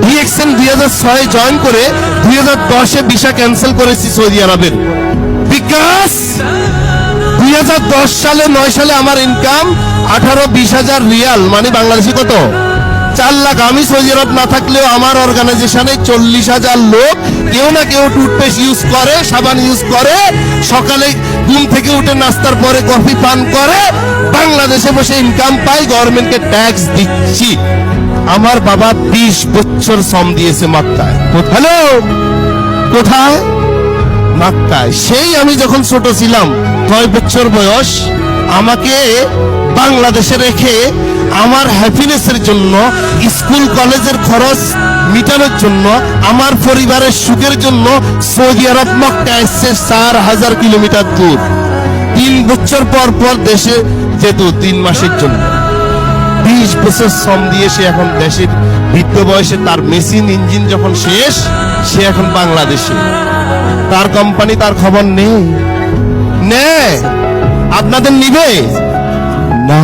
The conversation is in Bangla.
ডিএক্সএন 2006 জয়েন করে 2010-এ ভিসা ক্যান্সেল করেছি সৌদি আরবের। বিকাশ 2010 সালে 9 সালে আমার ইনকাম 18-20 হাজার রিয়াল, মানে বাংলাদেশি কত 4 লাখ। আমি সৌদি আরব না থাকলেও আমার অর্গানাইজেশনে 40,000 লোক কেউ না কেউ টুথপেস্ট ইউজ করে, সাবান ইউজ করে, সকালে ঘুম থেকে উঠে নাস্তার পরে কফি পান করে, বাংলাদেশে বসে ইনকাম পাই, গভর্নমেন্টকে ট্যাক্স দিচ্ছি। আমার বাবা 20 বছর শ্রম দিয়েছে মক্কায়। হ্যালো, কোথায়? মক্কায়। সেই আমি যখন ছোট ছিলাম 9 বছর বয়স, আমাকে বাংলাদেশে রেখে আমার হ্যাপিনেসের জন্য, স্কুল কলেজের খরচ মিটানোর জন্য, আমার পরিবারের সুখের জন্য সৌদি আরব মক্কা এসছে 4000 কিলোমিটার দূর। 3 বছর পর পর দেশে যেত 3 মাসের জন্য। 20 বছর শ্রম দিয়ে সে এখন দেশের বৃদ্ধ বয়সে, তার মেশিন ইঞ্জিন যখন শেষ, সে এখন বাংলাদেশে। তার কোম্পানি, তার খবর নেই। আপনাদের নিবে না।